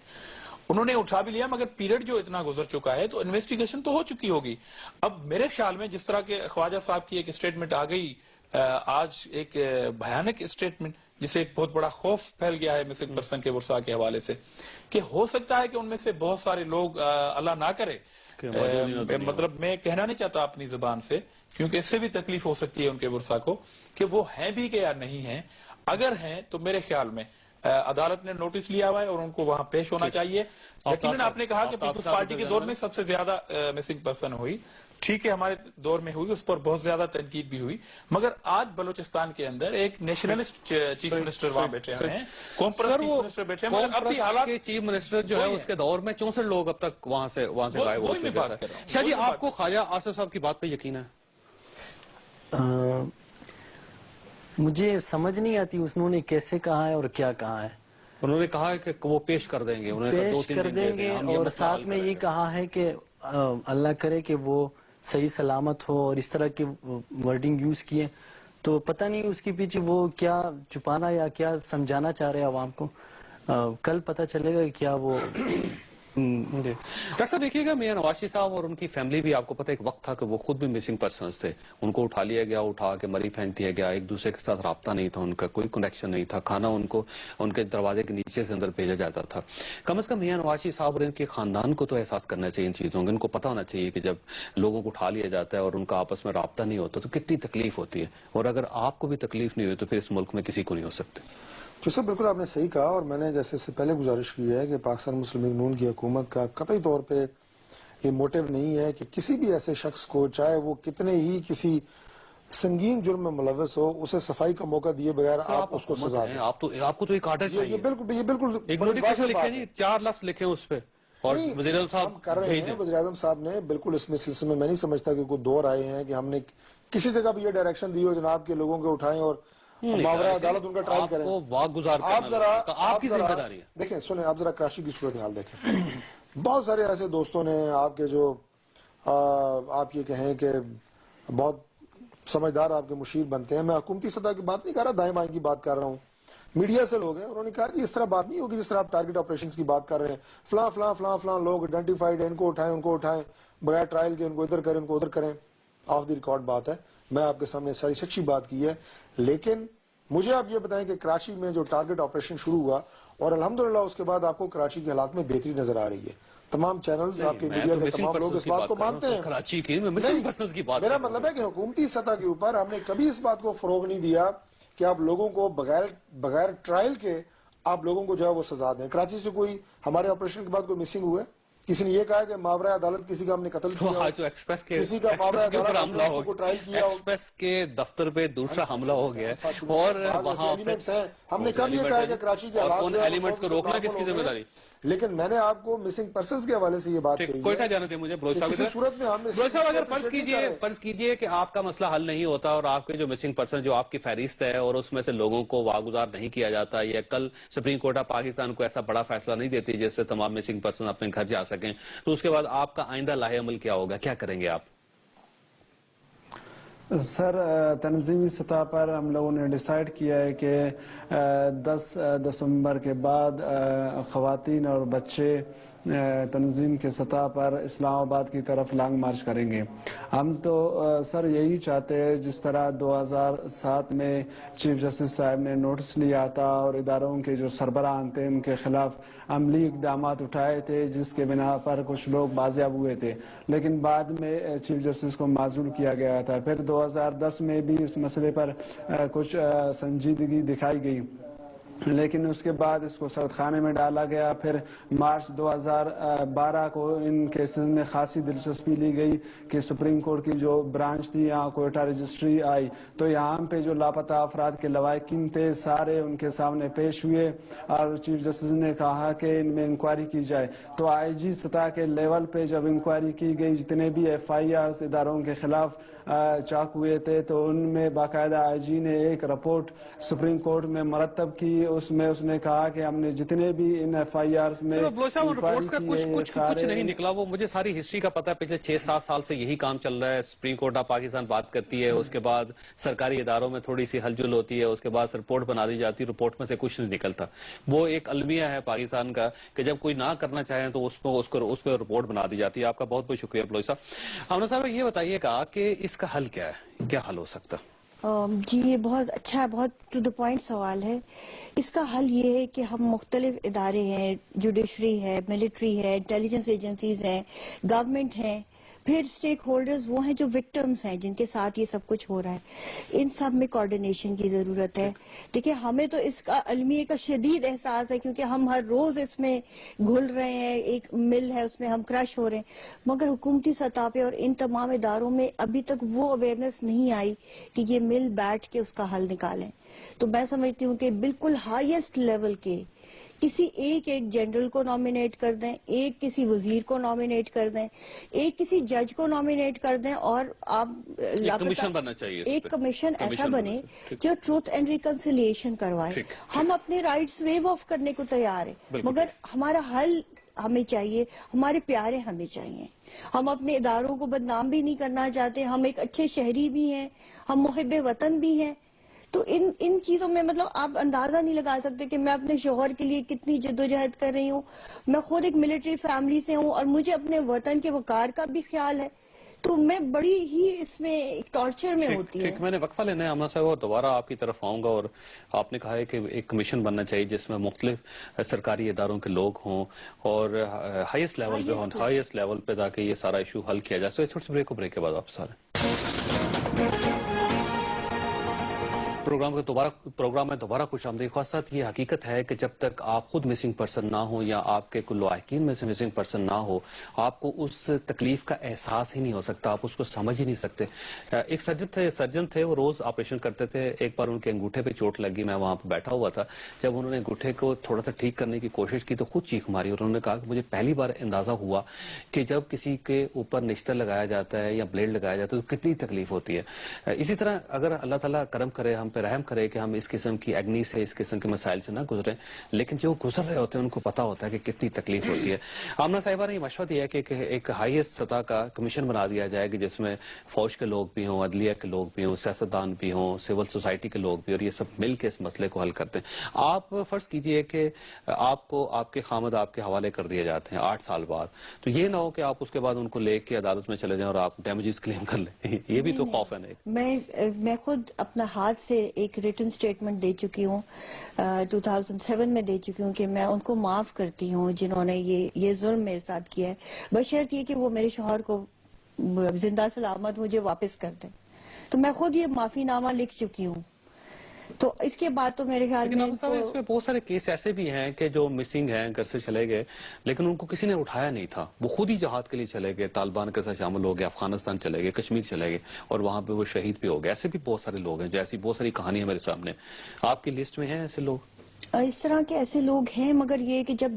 انہوں نے اٹھا بھی لیا, مگر پیریڈ جو اتنا گزر چکا ہے تو انویسٹیگیشن تو ہو چکی ہوگی. اب میرے خیال میں جس طرح کے خواجہ صاحب کی ایک اسٹیٹمنٹ آ گئی آج, ایک بھیانک اسٹیٹمنٹ جسے ایک بہت بڑا خوف پھیل گیا ہے مسنگ پرسن کے ورثاء کے حوالے سے, کہ ہو سکتا ہے کہ ان میں سے بہت سارے لوگ, اللہ نہ کرے, مطلب میں کہنا نہیں چاہتا اپنی زبان سے، کیونکہ اس سے بھی تکلیف ہو سکتی ہے ان کے ورثہ کو، کہ وہ ہیں بھی کہ یا نہیں ہیں۔ اگر ہیں تو میرے خیال میں عدالت نے نوٹس لیا ہوا ہے اور ان کو وہاں پیش ہونا چاہیے۔ یقیناً آپ نے کہا کہ پیپلز پارٹی کے دور میں سب سے زیادہ مسنگ پرسن ہوئی، ٹھیک ہے ہمارے دور میں ہوئی، اس پر بہت زیادہ تنقید بھی ہوئی، مگر آج بلوچستان کے اندر ایک نیشنلسٹ چیف منسٹر وہاں بیٹھے ہوئے ہیں، قوم پرست چیف منسٹر بیٹھے ہیں، مگر اب بھی حالات کے چیف منسٹر جو ہے اس کے دور میں 64 لوگ اب تک وہاں سے غائب ہو چکے ہیں۔ شاہ جی، آپ کو خواجہ آصف صاحب کی بات پہ یقین ہے؟ مجھے سمجھ نہیں آتی انہوں نے کیسے کہا ہے اور کیا کہا ہے۔ انہوں نے کہا ہے کہ وہ پیش کر دیں گے، پیش کر دیں گے، اور ساتھ میں یہ کہا ہے کہ اللہ کرے کہ وہ صحیح سلامت ہو، اور اس طرح کی ورڈنگ یوز کیے، تو پتہ نہیں اس کے پیچھے وہ کیا چھپانا یا کیا سمجھانا چاہ رہے ہیں عوام کو۔ کل پتہ چلے گا کہ کیا وہ ڈاکٹر صاحب دیکھیے گا، میاں نواز شریف صاحب اور ان کی فیملی بھی، آپ کو پتہ ایک وقت تھا کہ وہ خود بھی مسنگ پرسنز تھے، ان کو اٹھا لیا گیا، اٹھا کے مری پھینک دیا گیا، ایک دوسرے کے ساتھ رابطہ نہیں تھا، ان کا کوئی کنیکشن نہیں تھا، کھانا ان کو ان کے دروازے کے نیچے سے اندر بھیجا جاتا تھا۔ کم از کم میاں نواز شریف صاحب اور ان کے خاندان کو تو احساس کرنا چاہیے ان چیزوں کا، ان کو پتہ ہونا چاہیے کہ جب لوگوں کو اٹھا لیا جاتا ہے اور ان کا آپس میں رابطہ نہیں ہوتا تو کتنی تکلیف ہوتی ہے، اور اگر آپ کو بھی تکلیف نہیں ہوئی تو پھر اس ملک میں کسی کو نہیں ہو سکتے۔ جو سب بالکل آپ نے صحیح کہا، اور میں نے جیسے اس سے پہلے گزارش کی ہے کہ پاکستان مسلم لیگ نون کی حکومت کا قطعی طور پہ یہ موٹیو نہیں ہے کہ کسی بھی ایسے شخص کو، چاہے وہ کتنے ہی کسی سنگین جرم میں ملوث ہو، اسے صفائی کا موقع دیے بغیر آپ اس کو سزا دیں۔ آپ کو تو ایک آرڈر چاہیے، یہ بالکل ایک نوٹیفکیشن لکھیں جی، 4 لفظ لکھیں اس پہ، اور وزیر اعظم صاحب کر رہے ہیں۔ وزیر اعظم صاحب نے بالکل اس میں سلسلے میں نہیں سمجھتا کہ کوئی دور آئے ہیں کہ ہم نے کسی جگہ بھی یہ ڈائریکشن دی ہو جناب کے لوگوں کو اٹھائیں اور ماورا عدالت ان کا ٹرائل کریں۔ آپ کی ذمہ داری ہے۔ دیکھیں سنیں، آپ ذرا کراچی کی صورتحال دیکھیں، بہت سارے ایسے دوستوں نے آپ کے جو آپ یہ کہیں کہ بہت سمجھدار آپ کے مشیر بنتے ہیں، میں حکومتی سطح کی بات نہیں کر رہا، دائیں بائیں کی بات کر رہا ہوں، میڈیا سے لوگ ہیں، انہوں نے کہا کہ اس طرح بات نہیں ہوگی جس طرح آپ ٹارگٹ آپریشنز کی بات کر رہے ہیں، فلاں فلاں فلاں فلاں لوگ آئیڈینٹیفائڈ ہیں، ان کو اٹھائیں بغیر ٹرائل کے، ان کو ادھر کریں ان کو ادھر کریں۔ آف دی ریکارڈ بات ہے، میں آپ کے سامنے ساری سچی بات کی ہے، لیکن مجھے آپ یہ بتائیں کہ کراچی میں جو ٹارگٹ آپریشن شروع ہوا، اور الحمدللہ اس کے بعد آپ کو کراچی کے حالات میں بہتری نظر آ رہی ہے، تمام چینلز، آپ کے میڈیا کے تمام لوگ اس بات کو مانتے ہیں۔ کراچی کی مسنگ پرسنز کی بات، میرا مطلب ہے کہ حکومتی سطح کے اوپر ہم نے کبھی اس بات کو فروغ نہیں دیا کہ آپ لوگوں کو بغیر ٹرائل کے آپ لوگوں کو جو ہے وہ سزا دیں۔ کراچی سے کوئی ہمارے آپریشن کے بعد کوئی مسنگ ہوئے؟ کسی نے یہ کہا کہ ماورا عدالت کسی کا ہم نے قتل کیا، کسی کا ماورا عدالت حملہ ہو گیا، ٹرائل کیا، ایکسپریس کے دفتر پہ دوسرا حملہ ہو گیا، اور وہاں ایلیمنٹس ہیں، ہم نے کب یہ کہا کہ کراچی کے حالات ان ایلیمنٹس کو روکنا کس کی ذمہ داری؟ لیکن میں نے آپ کو مسنگ پرسنز کے حوالے سے یہ بات کہی ہے، کوئٹہ جانے دیں مجھے بلوچ صاحب، صورت میں ہم نے بلوچ صاحب اگر فرض کیجئے کہ آپ کا مسئلہ حل نہیں ہوتا اور آپ کے جو مسنگ پرسن جو آپ کی فہرست ہے اور اس میں سے لوگوں کو واگزار نہیں کیا جاتا، یا کل سپریم کورٹ آف پاکستان کو ایسا بڑا فیصلہ نہیں دیتی جس سے تمام مسنگ پرسن اپنے گھر جا سکیں، تو اس کے بعد آپ کا آئندہ لاہ عمل کیا ہوگا، کیا کریں گے آپ؟ سر، تنظیمی سطح پر ہم لوگوں نے ڈیسائیڈ کیا ہے کہ 10 دسمبر کے بعد خواتین اور بچے تنظیم کے سطح پر اسلام آباد کی طرف لانگ مارچ کریں گے۔ ہم تو سر یہی چاہتے ہیں، جس طرح 2007 میں چیف جسٹس صاحب نے نوٹس لیا تھا اور اداروں کے جو سربراہ تھے ان کے خلاف عملی اقدامات اٹھائے تھے، جس کے بنا پر کچھ لوگ بازیاب ہوئے تھے، لیکن بعد میں چیف جسٹس کو معزول کیا گیا تھا۔ پھر 2010 میں بھی اس مسئلے پر کچھ سنجیدگی دکھائی گئی، لیکن اس کے بعد اس کو سرد خانے میں ڈالا گیا۔ پھر مارچ 2012 کو ان کیسز میں خاصی دلچسپی لی گئی کہ سپریم کورٹ کی جو برانچ تھی یہاں کوئٹہ رجسٹری آئی، تو یہاں پہ جو لاپتہ افراد کے لواحقین تھے سارے ان کے سامنے پیش ہوئے، اور چیف جسٹس نے کہا کہ ان میں انکوائری کی جائے۔ تو آئی جی سطح کے لیول پہ جب انکوائری کی گئی، جتنے بھی ایف آئی آرز اداروں کے خلاف چاک ہوئے تھے، تو ان میں باقاعدہ آئی جی نے ایک رپورٹ سپریم کورٹ میں مرتب کی، اس میں اس نے کہا کہ ہم نے جتنے بھی ان ایف آئی آرز میں رپورٹس کا کچھ نہیں نکلا، وہ مجھے ساری ہسٹری کا پتہ ہے، پچھلے 6-7 سال سے یہی کام چل رہا ہے، سپریم کورٹ آف پاکستان بات کرتی ہے، اس کے بعد سرکاری اداروں میں تھوڑی سی ہلچل ہوتی ہے، اس کے بعد رپورٹ بنا دی جاتی ہے، رپورٹ میں سے کچھ نہیں نکلتا۔ وہ ایک المیہ ہے پاکستان کا کہ جب کوئی نہ کرنا چاہے تو اس پہ رپورٹ بنا دی جاتی ہے۔ آپ کا بہت بہت شکریہ بلوچ صاحب۔ ہمنا صاحب یہ بتائیے گا کہ اس کا حل کیا ہے، کیا حل ہو سکتا؟ جی یہ بہت اچھا بہت ٹو دا پوائنٹ سوال ہے. اس کا حل یہ ہے کہ ہم مختلف ادارے ہیں, جوڈیشری ہے, ملٹری ہے, انٹیلیجنس ایجنسیز ہیں, گورنمنٹ ہیں, پھر سٹیک ہولڈرز وہ ہیں جو وکٹمز ہیں جن کے ساتھ یہ سب کچھ ہو رہا ہے, ان سب میں کوارڈینیشن کی ضرورت ہے. دیکھیں ہمیں تو اس کا المیہ کا شدید احساس ہے کیونکہ ہم ہر روز اس میں گھل رہے ہیں, ایک مل ہے اس میں ہم کرش ہو رہے ہیں, مگر حکومتی سطح پہ اور ان تمام اداروں میں ابھی تک وہ اویئرنیس نہیں آئی کہ یہ مل بیٹھ کے اس کا حل نکالیں. تو میں سمجھتی ہوں کہ بالکل ہائیسٹ لیول کے کسی ایک جنرل کو نامینیٹ کر دیں, ایک کسی وزیر کو نامینیٹ کر دیں, ایک کسی جج کو نامینیٹ کر دیں, اور آپ کمیشن بننا چاہیے, ایک کمیشن ایسا بنے جو ٹروتھ اینڈ ریکنسیلیشن کروائے. ہم اپنے رائٹس ویو آف کرنے کو تیار ہیں, مگر ہمارا حل ہمیں چاہیے, ہمارے پیارے ہمیں چاہیے. ہم اپنے اداروں کو بدنام بھی نہیں کرنا چاہتے, ہم ایک اچھے شہری بھی ہیں, ہم محب وطن بھی ہیں. تو ان چیزوں میں مطلب آپ اندازہ نہیں لگا سکتے کہ میں اپنے شوہر کے لیے کتنی جدوجہد کر رہی ہوں. میں خود ایک ملٹری فیملی سے ہوں اور مجھے اپنے وطن کے وقار کا بھی خیال ہے, تو میں بڑی ہی اس میں ٹارچر میں ہوتی ہوں. میں نے وقفہ لینا ہے آمنہ صاحب, اور دوبارہ آپ کی طرف آؤں گا. اور آپ نے کہا ہے کہ ایک کمیشن بننا چاہیے جس میں مختلف سرکاری اداروں کے لوگ ہوں اور ہائیسٹ لیول پہ ہوں, ہائیسٹ لیول پہ تاکہ یہ سارا ایشو حل کیا جائے. تو چھوٹے سے بریک کے بعد واپس آ رہے ہیں. پروگرام میں دوبارہ خوش آمدید. خاصات یہ حقیقت ہے کہ جب تک آپ خود مسنگ پرسن نہ ہو یا آپ کے کل لاحقین میں سے مسنگ پرسن نہ ہو, آپ کو اس تکلیف کا احساس ہی نہیں ہو سکتا, آپ اس کو سمجھ ہی نہیں سکتے. ایک سرجن تھے, وہ روز آپریشن کرتے تھے. ایک بار ان کے انگوٹھے پہ چوٹ لگی, میں وہاں پہ بیٹھا ہوا تھا. جب انہوں نے انگوٹھے کو تھوڑا سا ٹھیک کرنے کی کوشش کی تو خود چیخ ماری, اور انہوں نے کہا کہ مجھے پہلی بار اندازہ ہوا کہ جب کسی کے اوپر نشتر لگایا جاتا ہے یا بلیڈ لگایا جاتا ہے تو کتنی تکلیف ہوتی ہے. اسی طرح اگر اللہ تعالیٰ کرم کرے, ہم پہ رحم کرے کہ ہم اس قسم کی ایگنی سے, اس قسم کے مسائل سے نہ گزریں, لیکن جو گزر رہے ہوتے ہیں ان کو پتا ہوتا ہے کہ کتنی تکلیف ہوتی ہے. آمنہ صاحبہ نے یہ مشورہ دیا کہ ایک ہائیسٹ سطح کا کمیشن بنا دیا جائے کہ جس میں فوج کے لوگ بھی ہوں, عدلیہ کے لوگ بھی ہوں, سیاستدان بھی ہوں, سول سوسائٹی کے لوگ بھی, اور یہ سب مل کے اس مسئلے کو حل کرتے ہیں. آپ فرض کیجئے کہ آپ کو آپ کے خامد آپ کے حوالے کر دیے جاتے ہیں 8 سال بعد, تو یہ نہ ہو کہ آپ اس کے بعد ان کو لے کے عدالت میں چلے جائیں اور آپ ڈیمیجز کلیم کر لیں. یہ بھی تو خوف ہے نا. میں خود اپنا ہاتھ سے ایک ریٹن سٹیٹمنٹ دے چکی ہوں, 2007 میں دے چکی ہوں کہ میں ان کو معاف کرتی ہوں جنہوں نے یہ ظلم میرے ساتھ کیا ہے, بشرط یہ کہ وہ میرے شوہر کو زندہ سلامت مجھے واپس کر دیں. تو میں خود یہ معافی نامہ لکھ چکی ہوں. تو اس کے بعد تو میرے خیال میں اس میں بہت سارے کیس ایسے بھی ہیں کہ جو مسنگ ہیں, گھر سے چلے گئے لیکن ان کو کسی نے اٹھایا نہیں تھا, وہ خود ہی جہاد کے لیے چلے گئے, طالبان کے ساتھ شامل ہو گئے, افغانستان چلے گئے, کشمیر چلے گئے, اور وہاں پہ وہ شہید بھی ہو گئے. ایسے بھی بہت سارے لوگ ہیں, جو ایسی بہت ساری کہانیاں میرے سامنے. آپ کی لسٹ میں ہیں ایسے لوگ؟ اس طرح کے ایسے لوگ ہیں, مگر یہ کہ جب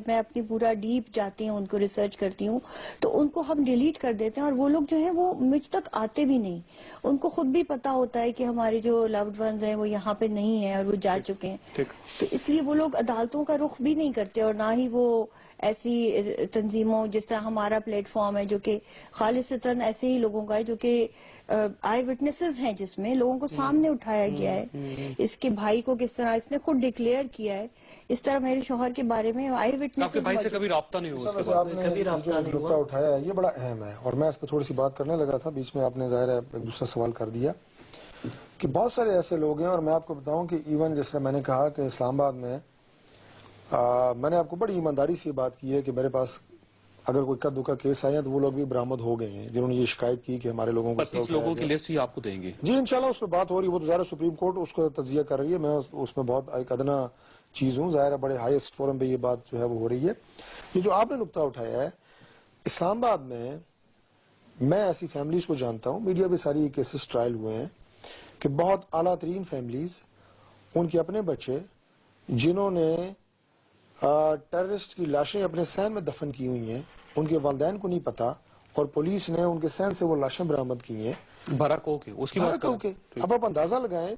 میں اپنی پورا ڈیپ جاتی ہوں, ان کو ریسرچ کرتی ہوں, تو ان کو ہم ڈیلیٹ کر دیتے ہیں, اور وہ لوگ جو ہیں وہ مجھ تک آتے بھی نہیں. ان کو خود بھی پتا ہوتا ہے کہ ہمارے جو لوڈ ونز ہیں وہ یہاں پہ نہیں ہیں اور وہ جا چکے ہیں, تو اس لیے وہ لوگ عدالتوں کا رخ بھی نہیں کرتے, اور نہ ہی وہ ایسی تنظیموں جس طرح ہمارا پلیٹ فارم ہے جو کہ خالصتاً ایسے ہی لوگوں کا ہے جو کہ آئی وٹنسز ہیں, جس میں لوگوں کو سامنے اٹھایا گیا ہے. اس کے بھائی کو کس طرح اس نے خود ڈکلیئر کیا ہے, اس طرح میرے شوہر کے بارے میں آئی وٹنسز. آپ کے بھائی سے کبھی رابطہ نہیں ہوا؟ آپ نے جو نقطہ اٹھایا ہے یہ بڑا اہم ہے, اور میں اس پہ تھوڑی سی بات کرنے لگا تھا, بیچ میں آپ نے ظاہر ہے ایک دوسرا سوال کر دیا کہ بہت سارے ایسے لوگ ہیں. اور میں آپ کو بتاؤں کہ ایون جس طرح میں نے کہا کہ اسلام آباد میں میں نے آپ کو بڑی ایمانداری سے بات کی ہے کہ میرے پاس اگر کوئی اکا دکا کیس آئے ہیں تو وہ لوگ بھی برآمد ہو گئے ہیں جنہوں نے یہ شکایت کی کہ ہمارے لوگوں کو 25 لوگوں کی لسٹ ہی آپ کو دیں گے. جی انشاءاللہ اس پہ بات ہو رہی ہے, وہ تو ظاہر سپریم کورٹ اس کو تجزیہ کر رہی ہے, میں اس میں بہت ایک ادنا چیز ہوں, ظاہر ہے بڑے ہائیسٹ فورم پہ یہ بات جو ہے وہ ہو رہی ہے. یہ جو آپ نے نقطہ اٹھایا ہے, اسلام آباد میں ایسی فیملیز کو جانتا ہوں, میڈیا پہ ساری کیسز ٹرائل ہوئے ہیں کہ بہت اعلیٰ ترین فیملیز, ان کے اپنے بچے جنہوں نے ٹیررسٹ کی لاشیں اپنے صحن میں دفن کی ہوئی ہیں, ان کے والدین کو نہیں پتا, اور پولیس نے ان کے صحن سے وہ لاشیں برآمد کی ہیں. بھرک ہو کے اس کی بات کریں. اب آپ اندازہ لگائیں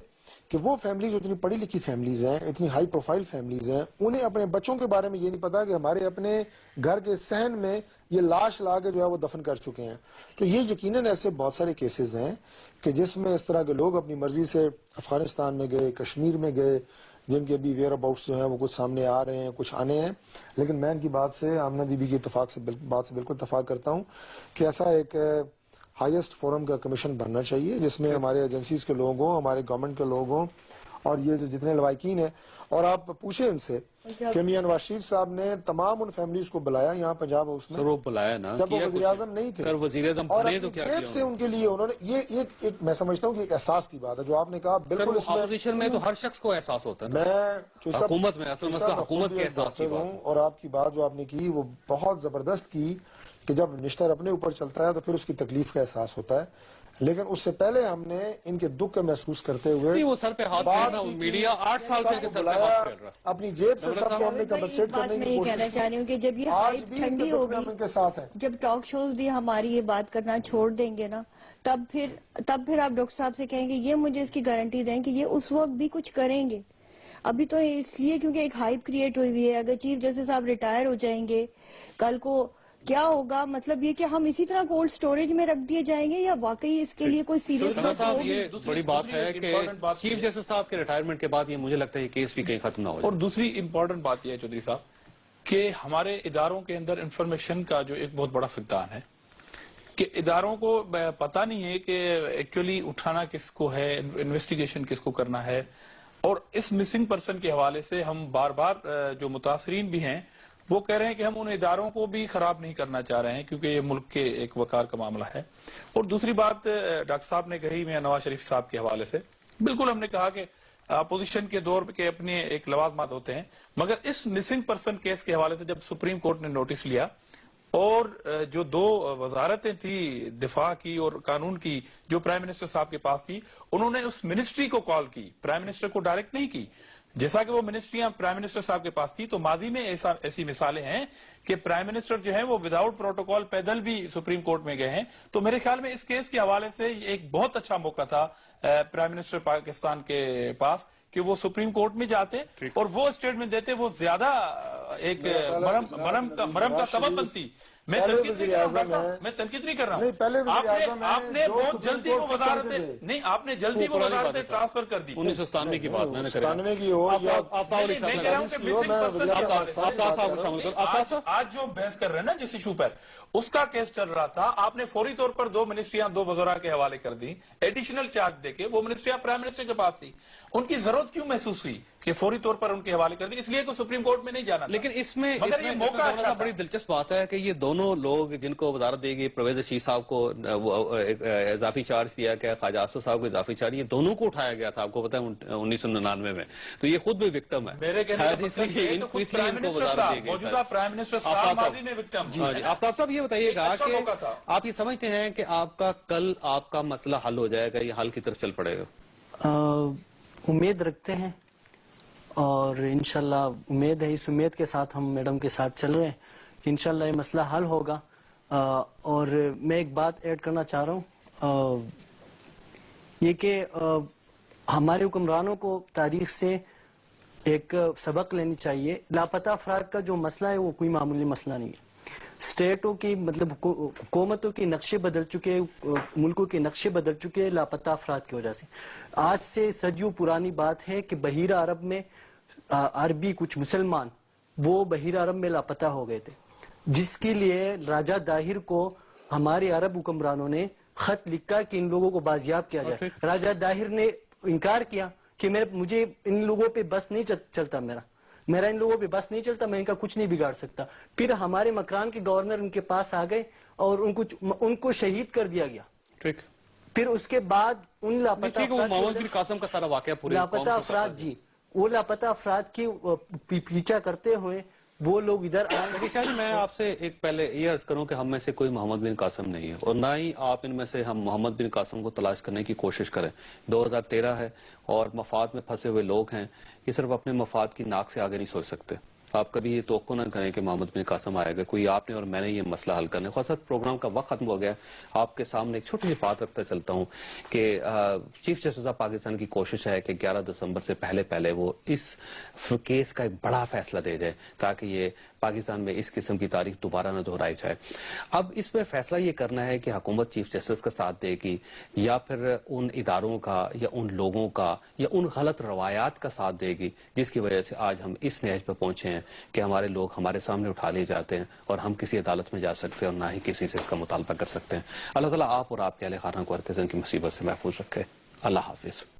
کہ وہ فیملیز اتنی پڑھی لکھی فیملیز ہیں, اتنی ہائی پروفائل فیملیز ہیں, انہیں اپنے بچوں کے بارے میں یہ نہیں پتا کہ ہمارے اپنے گھر کے صحن میں یہ لاش لا کے جو ہے وہ دفن کر چکے ہیں. تو یہ یقیناً ایسے بہت سارے کیسز ہیں کہ جس میں اس طرح کے لوگ اپنی مرضی سے افغانستان میں گئے, کشمیر میں گئے, جن کے ابھی ویئر اباؤٹس جو ہیں وہ کچھ سامنے آ رہے ہیں, کچھ آنے ہیں. لیکن میں ان کی بات سے, آمنہ بی بی کی بات سے بالکل اتفاق کرتا ہوں کہ ایسا ایک ہائیسٹ فورم کا کمیشن بننا چاہیے جس میں ہمارے ایجنسیز کے لوگ ہوں, ہمارے گورنمنٹ کے لوگ ہوں, اور یہ جو جتنے لوائقین ہیں. اور آپ پوچھیں ان سے کہ میاں نواز شریف صاحب نے تمام ان فیملیز کو بلایا یہاں پنجاب ہاؤس میں, سر وہ بلایا نا, جب وہ وزیر اعظم نہیں تھے, سر وزیر اعظم اور بنے اپنی تو کیا جیب سے ان کے لیے انہوں نے یہ میں سمجھتا ہوں کہ ایک احساس کی بات ہے جو آپ نے کہا, بالکل اس میں اپوزیشن میں تو ہر شخص کو احساس ہوتا ہے نا. میں حکومت میں اصل مسئلہ حکومت کے احساس کی بات ہے. اور آپ کی بات جو آپ نے کی وہ بہت زبردست کی کہ جب نشتر اپنے اوپر چلتا ہے تو پھر اس کی تکلیف کا احساس ہوتا ہے, لیکن اس سے پہلے ہم نے ان کے دکھ کا محسوس کرتے ہوئے وہ سر پہ ہاتھ پھیر رہا, میڈیا 8 سال سے کے سر پہ ہاتھ پھیر رہا, اپنی جیب سے سب کو ہم نے کمپنسیٹ کرنے کی میں یہ کہنا چاہ رہی ہوں کہ جب یہ ہائپ ٹھنڈی ہوگی, جب ٹاک شوز بھی ہماری یہ بات کرنا چھوڑ دیں گے نا, تب پھر آپ ڈاکٹر صاحب سے کہیں گے یہ مجھے اس کی گارنٹی دیں کہ یہ اس وقت بھی کچھ کریں گے. ابھی تو اس لیے کیونکہ ایک ہائپ کریٹ ہوئی ہوئی ہے. اگر چیف جسٹس صاحب ریٹائر ہو جائیں گے کل کو کیا ہوگا, مطلب یہ کہ ہم اسی طرح کولڈ سٹوریج میں رکھ دیے جائیں گے یا واقعی اس کے لیے کوئی سیریس بات ہوگی. یہ بڑی بات ہے کہ چیف جسٹس صاحب کے ریٹائرمنٹ کے بعد یہ مجھے لگتا ہے یہ کیس بھی کہیں ختم نہ ہو جائے. اور دوسری امپورٹنٹ بات یہ ہے چودھری صاحب کہ ہمارے اداروں کے اندر انفارمیشن کا جو ایک بہت بڑا فقدان ہے کہ اداروں کو پتہ نہیں ہے کہ ایکچولی اٹھانا کس کو ہے, انویسٹیگیشن کس کو کرنا ہے. اور اس مسنگ پرسن کے حوالے سے ہم بار بار جو متاثرین بھی ہیں وہ کہہ رہے ہیں کہ ہم ان اداروں کو بھی خراب نہیں کرنا چاہ رہے ہیں کیونکہ یہ ملک کے ایک وقار کا معاملہ ہے. اور دوسری بات ڈاکٹر صاحب نے کہی میاں نواز شریف صاحب کے حوالے سے, بالکل ہم نے کہا کہ اپوزیشن کے دور کے اپنے ایک لوازمات ہوتے ہیں, مگر اس مسنگ پرسن کیس کے حوالے سے جب سپریم کورٹ نے نوٹس لیا اور جو 2 وزارتیں تھی دفاع کی اور قانون کی جو پرائم منسٹر صاحب کے پاس تھی, انہوں نے اس منسٹری کو کال کی, پرائم منسٹر کو ڈائریکٹ نہیں کی. جیسا کہ وہ منسٹریاں پرائم منسٹر صاحب کے پاس تھی تو ماضی میں ایسی مثالیں ہیں کہ پرائم منسٹر جو ہے وہ وداؤٹ پروٹوکول پیدل بھی سپریم کورٹ میں گئے ہیں. تو میرے خیال میں اس کیس کے حوالے سے ایک بہت اچھا موقع تھا پرائم منسٹر پاکستان کے پاس کہ وہ سپریم کورٹ میں جاتے اور وہ اسٹیٹمنٹ دیتے, وہ زیادہ ایک مرم کا سبب بنتی. میں تنقید نہیں کر رہا ہوں, آپ نے بہت جلدی وہ وزارتیں نہیں, آپ نے جلدی وہ وزارتیں ٹرانسفر کر دی. 1997 کی بات میں نے کی ہو یا آج جو بحث کر رہے ہیں نا جس ایشو پر, اس کا کیس چل رہا تھا, آپ نے فوری طور پر 2 منسٹریاں 2 وزراء کے حوالے کر دی ایڈیشنل چارج دے کے. وہ منسٹریاں پرائم منسٹر کے پاس تھی, ان کی ضرورت کیوں محسوس ہوئی کہ فوری طور پر ان کے حوالے کر دی, اس لیے کہ سپریم کورٹ میں نہیں جانا. لیکن اس میں موقع بڑی دلچسپ بات ہے کہ یہ دونوں لوگ جن کو وزارت دے گی, پرویز رشید صاحب کو اضافی چارج دیا گیا, خواجہ آصف صاحب کو اضافی چارج, یہ دونوں کو اٹھایا گیا تھا, آپ کو پتا ہے 1999 میں. تو یہ خود بھی وکٹم ہے, میرے موجودہ پرائم منسٹر صاحب ماضی میں وکٹم. آفتاب صاحب یہ بتائیے گا کہ آپ یہ سمجھتے ہیں کہ آپ کا کل آپ کا مسئلہ حل ہو جائے گا, یہ حل کی طرف چل پڑے گا؟ امید رکھتے ہیں اور انشاءاللہ امید ہے, اس امید کے ساتھ ہم میڈم کے ساتھ چل رہے ہیں کہ انشاءاللہ یہ مسئلہ حل ہوگا. اور میں ایک بات ایڈ کرنا چاہ رہا ہوں, یہ کہ ہمارے حکمرانوں کو تاریخ سے ایک سبق لینی چاہیے. لاپتہ افراد کا جو مسئلہ ہے وہ کوئی معمولی مسئلہ نہیں ہے. اسٹیٹوں کی مطلب حکومتوں کے نقشے بدل چکے, ملکوں کے نقشے بدل چکے لاپتہ افراد کی وجہ سے. آج سے صدیوں پرانی بات ہے کہ بحیرہ عرب میں عربی کچھ مسلمان وہ بحیرہ عرب میں لاپتہ ہو گئے تھے, جس کے لیے راجہ داہر کو ہمارے عرب حکمرانوں نے خط لکھا کہ ان لوگوں کو بازیاب کیا جائے. راجہ داہر نے انکار کیا کہ مجھے ان لوگوں پہ بس نہیں چلتا, میرا ان لوگوں پہ بس نہیں چلتا, میں ان کا کچھ نہیں بگاڑ سکتا. پھر ہمارے مکران کے گورنر ان کے پاس آ گئے اور ان کو شہید کر دیا گیا. ٹھیک, پھر اس کے بعد ان لاپتہ افراد جی وہ لاپتہ افراد کی پیچھا کرتے ہوئے وہ لوگ ادھر آئے. شاہ جی میں آپ سے ایک پہلے یہ عرض کروں کہ ہم میں سے کوئی محمد بن قاسم نہیں ہے اور نہ ہی آپ ان میں سے ہم محمد بن قاسم کو تلاش کرنے کی کوشش کریں. 2013 ہے اور مفاد میں پھنسے ہوئے لوگ ہیں, یہ صرف اپنے مفاد کی ناک سے آگے نہیں سوچ سکتے. آپ کبھی یہ توقع نہ کریں کہ محمد بن قاسم آئے گا, کوئی آپ نے اور میں نے یہ مسئلہ حل کرنے. خاصا پروگرام کا وقت ختم ہو گیا, آپ کے سامنے ایک چھوٹی سی بات رکھتا چلتا ہوں کہ چیف جسٹس آف پاکستان کی کوشش ہے کہ 11 دسمبر سے پہلے وہ اس کیس کا ایک بڑا فیصلہ دے جائے تاکہ یہ پاکستان میں اس قسم کی تاریخ دوبارہ نہ دہرائی جائے. اب اس میں فیصلہ یہ کرنا ہے کہ حکومت چیف جسٹس کا ساتھ دے گی یا پھر ان اداروں کا یا ان لوگوں کا یا ان غلط روایات کا ساتھ دے گی جس کی وجہ سے آج ہم اس نہج پہ پہنچے ہیں ہیں کہ ہمارے لوگ ہمارے سامنے اٹھا لیے جاتے ہیں اور ہم کسی عدالت میں جا سکتے ہیں اور نہ ہی کسی سے اس کا مطالبہ کر سکتے ہیں. اللہ تعالیٰ آپ اور آپ کے اہل خانہ کو ہر قسم کی مصیبت سے محفوظ رکھے. اللہ حافظ.